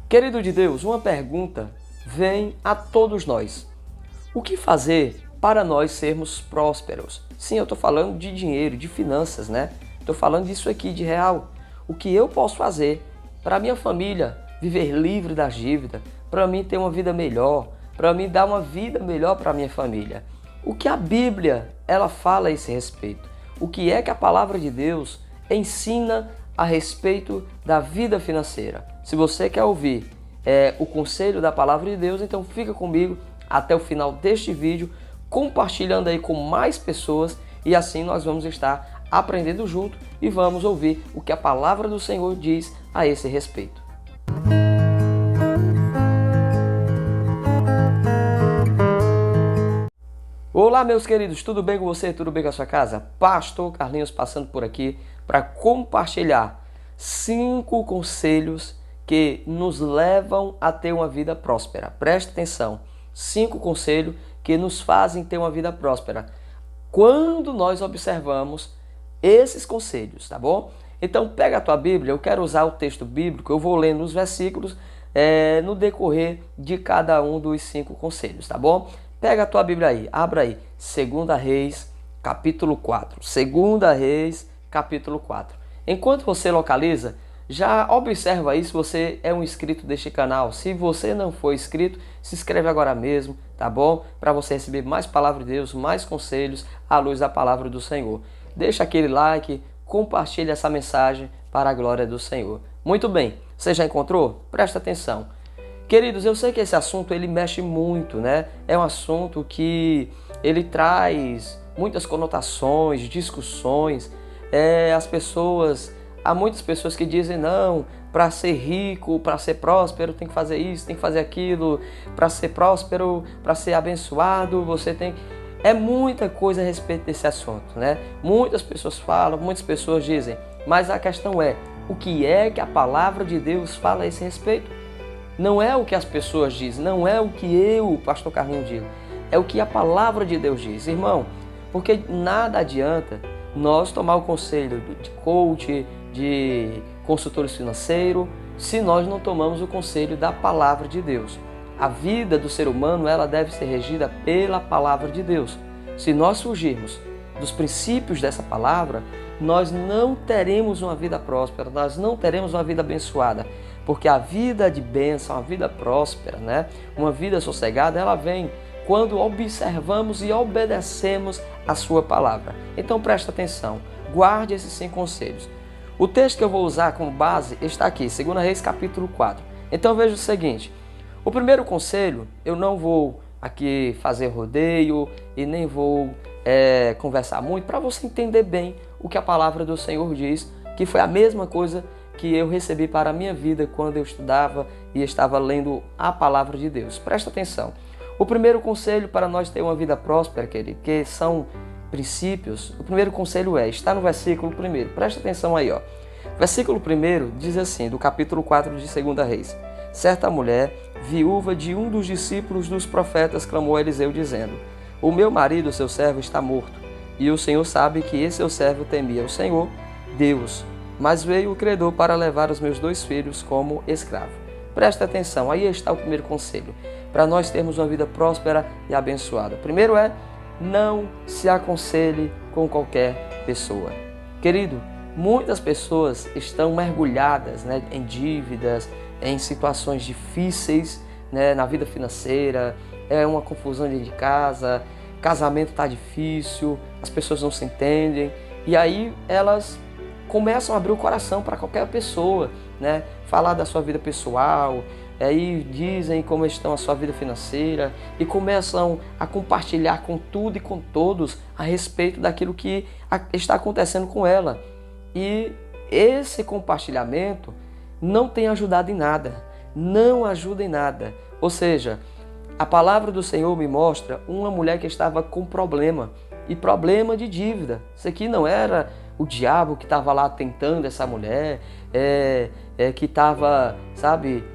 Querido de Deus, uma pergunta vem a todos nós. O que fazer para nós sermos prósperos? Sim, eu estou falando de dinheiro, de finanças, né? Estou falando disso aqui, de real. O que eu posso fazer para minha família viver livre das dívidas, para mim ter uma vida melhor, para mim dar uma vida melhor para minha família? O que a Bíblia ela fala a esse respeito? O que é que a palavra de Deus ensina a respeito da vida financeira? Se você quer ouvir o conselho da palavra de Deus, então fica comigo até o final deste vídeo, compartilhando aí com mais pessoas, e assim nós vamos estar aprendendo junto e vamos ouvir o que a palavra do Senhor diz a esse respeito. Olá, meus queridos, tudo bem com você? Tudo bem com a sua casa? Pastor Carlinhos passando por aqui para compartilhar 5 conselhos que nos levam a ter uma vida próspera. Preste atenção, 5 conselhos que nos fazem ter uma vida próspera quando nós observamos esses conselhos, tá bom? Então pega a tua Bíblia, eu quero usar o texto bíblico, eu vou lendo os versículos no decorrer de cada um dos 5 conselhos, tá bom? Pega a tua Bíblia aí, abra aí, 2 Reis, capítulo 4. 2 Reis, capítulo 4. Enquanto você localiza, já observa aí se você é um inscrito deste canal. Se você não for inscrito, se inscreve agora mesmo, tá bom? Para você receber mais palavra de Deus, mais conselhos à luz da palavra do Senhor. Deixa aquele like, compartilha essa mensagem para a glória do Senhor. Muito bem, você já encontrou? Presta atenção. Queridos, eu sei que esse assunto ele mexe muito, né? É um assunto que ele traz muitas conotações, discussões. Há muitas pessoas que dizem não, para ser rico, para ser próspero, tem que fazer isso, tem que fazer aquilo. Para ser próspero, para ser abençoado, você tem que... É muita coisa a respeito desse assunto, né? Muitas pessoas falam, muitas pessoas dizem, mas a questão é, o que é que a palavra de Deus fala a esse respeito? Não é o que as pessoas dizem, não é o que eu, pastor Carlinhos, digo, é o que a palavra de Deus diz, irmão, porque nada adianta nós tomar o conselho de coach, de consultores financeiros, se nós não tomamos o conselho da palavra de Deus. A vida do ser humano ela deve ser regida pela palavra de Deus. Se nós fugirmos dos princípios dessa palavra, nós não teremos uma vida próspera, nós não teremos uma vida abençoada, porque a vida de bênção, a vida próspera, né? Uma vida sossegada, ela vem quando observamos e obedecemos a sua palavra. Então presta atenção, guarde esses 5 conselhos. O texto que eu vou usar como base está aqui, 2 Reis capítulo 4. Então veja o seguinte, o primeiro conselho, eu não vou aqui fazer rodeio e nem vou conversar muito, para você entender bem o que a palavra do Senhor diz, que foi a mesma coisa que eu recebi para a minha vida quando eu estudava e estava lendo a palavra de Deus. Presta atenção. O primeiro conselho para nós ter uma vida próspera, querido, que são princípios, o primeiro conselho está no versículo 1. Presta atenção aí, ó. Versículo 1 diz assim, do capítulo 4 de 2 Reis. Certa mulher, viúva de um dos discípulos dos profetas, clamou a Eliseu dizendo, o meu marido, seu servo, está morto, e o Senhor sabe que esse seu servo temia o Senhor, Deus, mas veio o credor para levar os meus 2 filhos como escravo. Presta atenção, aí está o primeiro conselho, para nós termos uma vida próspera e abençoada. Primeiro não se aconselhe com qualquer pessoa. Querido, muitas pessoas estão mergulhadas, né, em dívidas, em situações difíceis, né, na vida financeira, é uma confusão dentro de casa, casamento está difícil, as pessoas não se entendem, e aí elas começam a abrir o coração para qualquer pessoa, né, falar da sua vida pessoal, aí dizem como estão a sua vida financeira e começam a compartilhar com tudo e com todos a respeito daquilo que está acontecendo com ela. E esse compartilhamento não tem ajudado em nada, não ajuda em nada. Ou seja, a palavra do Senhor me mostra uma mulher que estava com problema, e problema de dívida. Isso aqui não era o diabo que estava lá tentando essa mulher, que estava, sabe,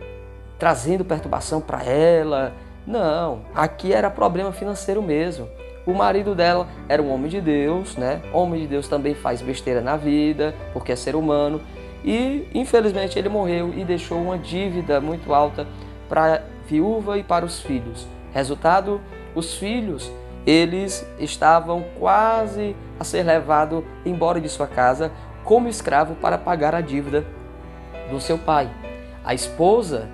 trazendo perturbação para ela. Não, aqui era problema financeiro mesmo. O marido dela era um homem de Deus, né? Homem de Deus também faz besteira na vida, porque é ser humano. E infelizmente ele morreu e deixou uma dívida muito alta para a viúva e para os filhos. Resultado, os filhos, eles estavam quase a ser levados embora de sua casa como escravo para pagar a dívida do seu pai. A esposa,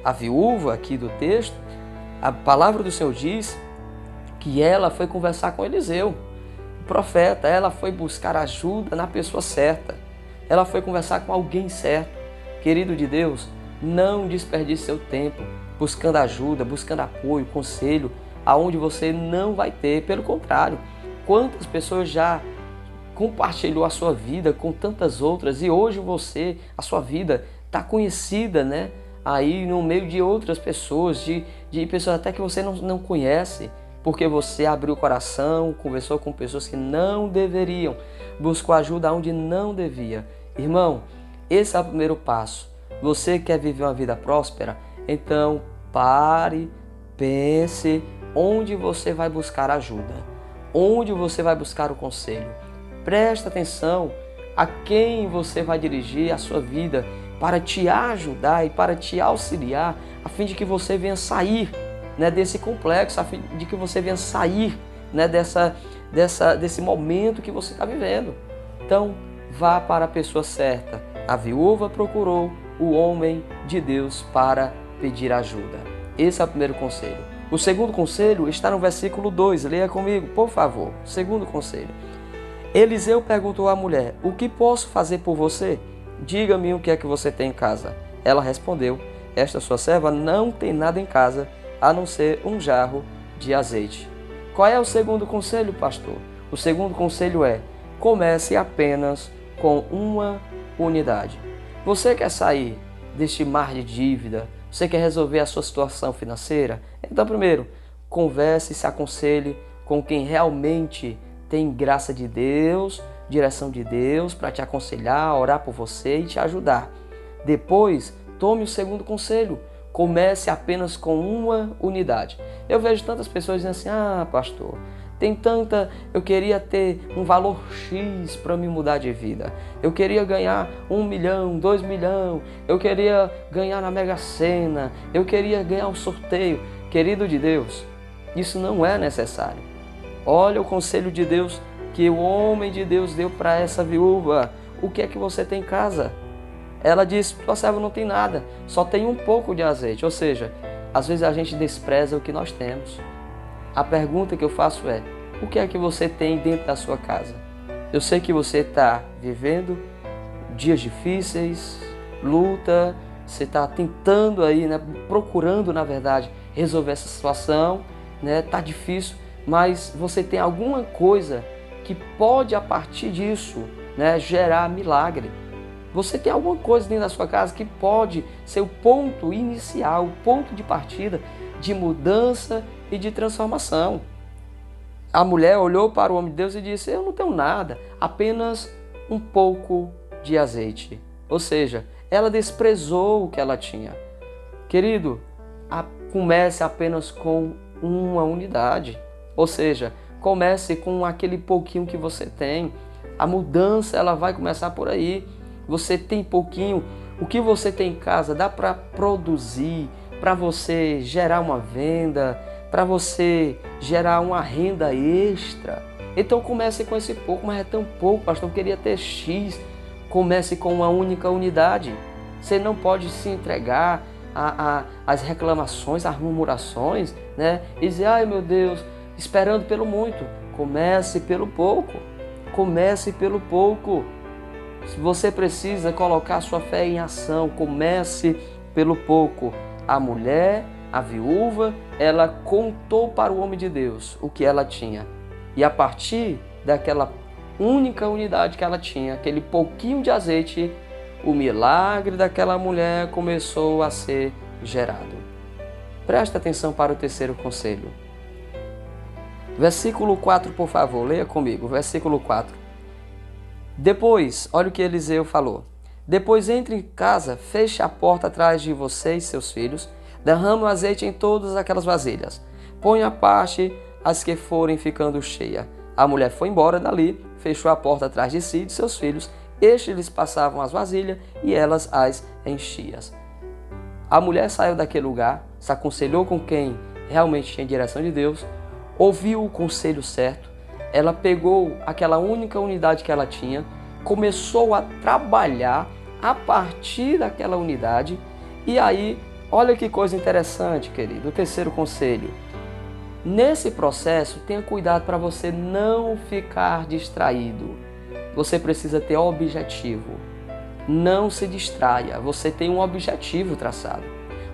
a viúva aqui do texto, a palavra do Senhor diz que ela foi conversar com Eliseu, o profeta. Ela foi buscar ajuda na pessoa certa. Ela foi conversar com alguém certo. Querido de Deus, não desperdice seu tempo buscando ajuda, buscando apoio, conselho, aonde você não vai ter. Pelo contrário, quantas pessoas já compartilhou a sua vida com tantas outras e hoje a sua vida está conhecida, aí no meio de outras pessoas, de pessoas até que você não conhece, porque você abriu o coração, conversou com pessoas que não deveriam, buscou ajuda onde não devia. Irmão, esse é o primeiro passo. Você quer viver uma vida próspera? Então pare, pense onde você vai buscar ajuda, onde você vai buscar o conselho. Presta atenção a quem você vai dirigir a sua vida para te ajudar e para te auxiliar, a fim de que você venha sair desse complexo, a fim de que você venha sair desse momento que você está vivendo. Então, vá para a pessoa certa. A viúva procurou o homem de Deus para pedir ajuda. Esse é o primeiro conselho. O segundo conselho está no versículo 2. Leia comigo, por favor. Segundo conselho. Eliseu perguntou à mulher: o que posso fazer por você? Diga-me o que é que você tem em casa. Ela respondeu: esta sua serva não tem nada em casa, a não ser um jarro de azeite. Qual é o segundo conselho, pastor? O segundo conselho é: comece apenas com uma unidade. Você quer sair deste mar de dívida? Você quer resolver a sua situação financeira? Então, primeiro, converse e se aconselhe com quem realmente tem graça de Deus, direção de Deus para te aconselhar, orar por você e te ajudar. Depois, tome o segundo conselho. Comece apenas com uma unidade. Eu vejo tantas pessoas dizendo assim: pastor, eu queria ter um valor X para me mudar de vida. Eu queria ganhar 1 milhão, 2 milhões. Eu queria ganhar na Mega Sena. Eu queria ganhar um sorteio. Querido de Deus, isso não é necessário. Olha o conselho de Deus que o homem de Deus deu para essa viúva. O que é que você tem em casa? Ela disse: tua serva não tem nada, só tem um pouco de azeite. Ou seja, às vezes a gente despreza o que nós temos. A pergunta que eu faço é: o que é que você tem dentro da sua casa? Eu sei que você está vivendo dias difíceis, luta, você está tentando aí, procurando na verdade resolver essa situação, tá difícil, mas você tem alguma coisa que pode a partir disso, gerar milagre. Você tem alguma coisa dentro da sua casa que pode ser o ponto inicial, o ponto de partida de mudança e de transformação. A mulher olhou para o homem de Deus e disse: eu não tenho nada, apenas um pouco de azeite. Ou seja, ela desprezou o que ela tinha. Querido, comece apenas com uma unidade. Ou seja, comece com aquele pouquinho que você tem. A mudança ela vai começar por aí. Você tem pouquinho. O que você tem em casa dá para produzir, para você gerar uma venda, para você gerar uma renda extra. Então comece com esse pouco, mas é tão pouco, pastor, eu queria ter X. Comece com uma única unidade. Você não pode se entregar às reclamações, às murmurações, e dizer: ai meu Deus, esperando pelo muito. Comece pelo pouco. Comece pelo pouco. Se você precisa colocar sua fé em ação, comece pelo pouco. A mulher, a viúva, ela contou para o homem de Deus o que ela tinha. E a partir daquela única unidade que ela tinha, aquele pouquinho de azeite, o milagre daquela mulher começou a ser gerado. Presta atenção para o terceiro conselho. Versículo 4, por favor, leia comigo, versículo 4. Depois, olha o que Eliseu falou. Depois entre em casa, feche a porta atrás de você e seus filhos, derrame o azeite em todas aquelas vasilhas. Ponha à parte as que forem ficando cheias. A mulher foi embora dali, fechou a porta atrás de si e de seus filhos Estes lhes passavam as vasilhas e elas as enchiam. A mulher saiu daquele lugar, se aconselhou com quem realmente tinha direção de Deus, ouviu o conselho certo, ela pegou aquela única unidade que ela tinha, começou a trabalhar a partir daquela unidade. E aí, olha que coisa interessante, querido, o terceiro conselho. Nesse processo, tenha cuidado para você não ficar distraído. Você precisa ter objetivo. Não se distraia. Você tem um objetivo traçado.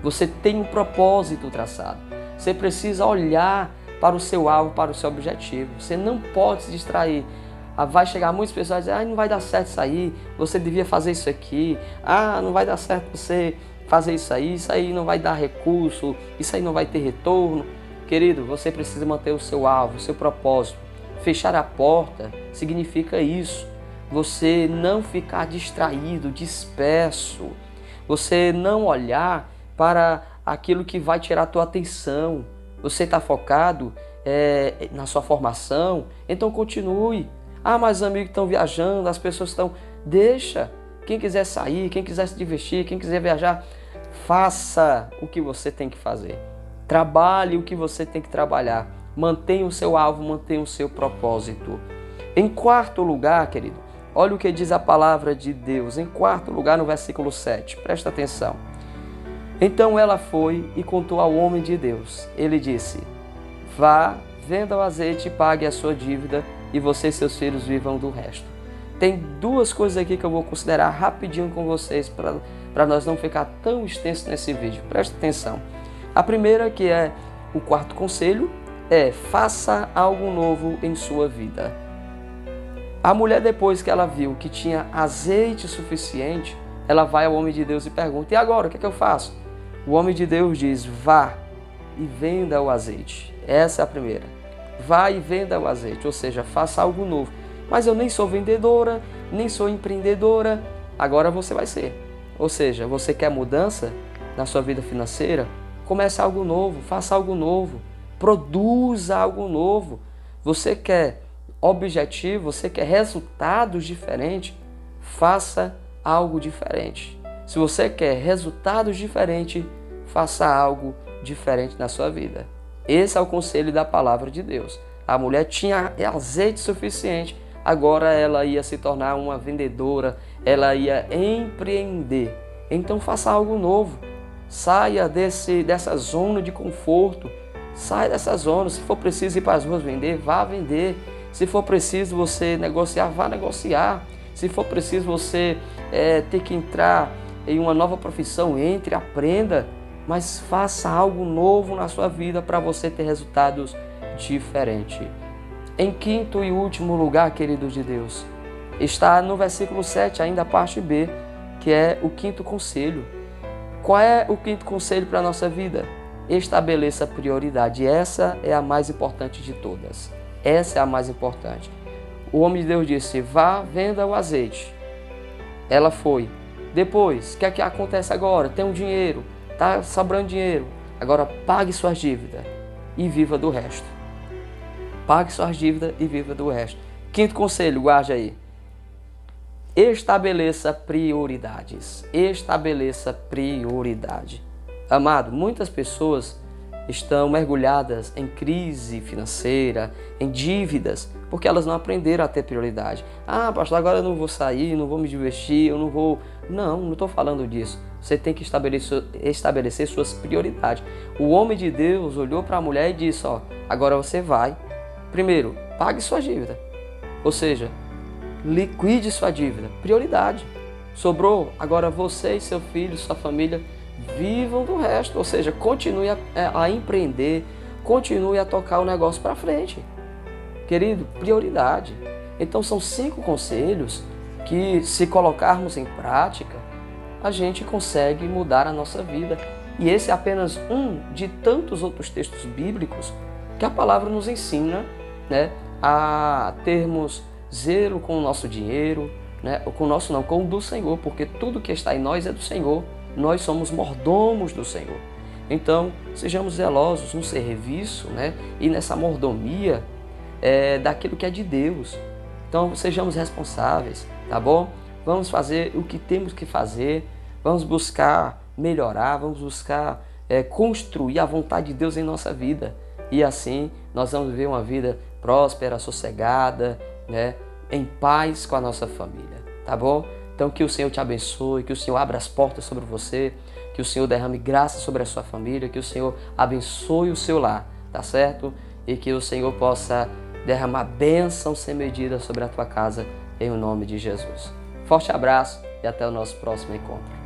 Você tem um propósito traçado. Você precisa olhar para o seu alvo, para o seu objetivo. Você não pode se distrair. Vai chegar muitas pessoas e dizer, não vai dar certo isso aí, você devia fazer isso aqui. Não vai dar certo você fazer isso aí não vai dar recurso, isso aí não vai ter retorno. Querido, você precisa manter o seu alvo, o seu propósito. Fechar a porta significa isso. Você não ficar distraído, disperso. Você não olhar para aquilo que vai tirar a tua atenção. Você está focado na sua formação, então continue. Mas os amigos estão viajando, as pessoas estão... Deixa. Quem quiser sair, quem quiser se divertir, quem quiser viajar, faça o que você tem que fazer. Trabalhe o que você tem que trabalhar. Mantenha o seu alvo, mantenha o seu propósito. Em quarto lugar, querido, olha o que diz a palavra de Deus. Em quarto lugar, no versículo 7. Presta atenção. Então ela foi e contou ao homem de Deus. Ele disse, vá, venda o azeite e pague a sua dívida, e você e seus filhos vivam do resto. Tem duas coisas aqui que eu vou considerar rapidinho com vocês, para nós não ficar tão extenso nesse vídeo. Presta atenção. A primeira, que é o quarto conselho, é faça algo novo em sua vida. A mulher, depois que ela viu que tinha azeite suficiente, ela vai ao homem de Deus e pergunta, e agora, o que é que eu faço? O homem de Deus diz, vá e venda o azeite. Essa é a primeira. Vá e venda o azeite, ou seja, faça algo novo. Mas eu nem sou vendedora, nem sou empreendedora. Agora você vai ser. Ou seja, você quer mudança na sua vida financeira? Comece algo novo, faça algo novo, produza algo novo. Você quer objetivo, você quer resultados diferentes? Faça algo diferente. Se você quer resultados diferentes, faça algo diferente na sua vida. Esse é o conselho da palavra de Deus. A mulher tinha azeite suficiente, agora ela ia se tornar uma vendedora, ela ia empreender. Então faça algo novo. Saia dessa zona de conforto. Saia dessa zona. Se for preciso ir para as ruas vender, vá vender. Se for preciso você negociar, vá negociar. Se for preciso você ter que entrar em uma nova profissão, entre, aprenda. Mas faça algo novo na sua vida para você ter resultados diferentes. Em quinto e último lugar, queridos de Deus, está no versículo 7, ainda a parte B, que é o quinto conselho. Qual é o quinto conselho para a nossa vida? Estabeleça prioridade. Essa é a mais importante de todas. Essa é a mais importante. O homem de Deus disse, vá, venda o azeite. Ela foi. Depois, o que é que acontece agora? Tem um dinheiro. Está sobrando dinheiro. Agora pague suas dívidas e viva do resto. Pague suas dívidas e viva do resto. Quinto conselho, guarde aí. Estabeleça prioridades. Estabeleça prioridade. Amado, muitas pessoas estão mergulhadas em crise financeira, em dívidas, porque elas não aprenderam a ter prioridade. Pastor, agora eu não vou sair, não vou me divertir, eu não vou... Não estou falando disso. Você tem que estabelecer suas prioridades. O homem de Deus olhou para a mulher e disse, agora você vai. Primeiro, pague sua dívida. Ou seja, liquide sua dívida. Prioridade. Sobrou, agora você e seu filho, sua família, vivam do resto. Ou seja, continue a empreender, continue a tocar o negócio para frente. Querido, prioridade. Então são 5 conselhos que, se colocarmos em prática, a gente consegue mudar a nossa vida. E esse é apenas um de tantos outros textos bíblicos que a palavra nos ensina, a termos zelo com o nosso dinheiro, com o nosso não, com o do Senhor, porque tudo que está em nós é do Senhor. Nós somos mordomos do Senhor. Então, sejamos zelosos no serviço, e nessa mordomia daquilo que é de Deus. Então, sejamos responsáveis, tá bom? vamos fazer o que temos que fazer, vamos buscar melhorar, vamos buscar construir a vontade de Deus em nossa vida. E assim nós vamos viver uma vida próspera, sossegada, né, em paz com a nossa família, tá bom? Então que o Senhor te abençoe, que o Senhor abra as portas sobre você, que o Senhor derrame graça sobre a sua família, que o Senhor abençoe o seu lar, tá certo? E que o Senhor possa derramar bênção sem medida sobre a tua casa, em nome de Jesus. Forte abraço e até o nosso próximo encontro.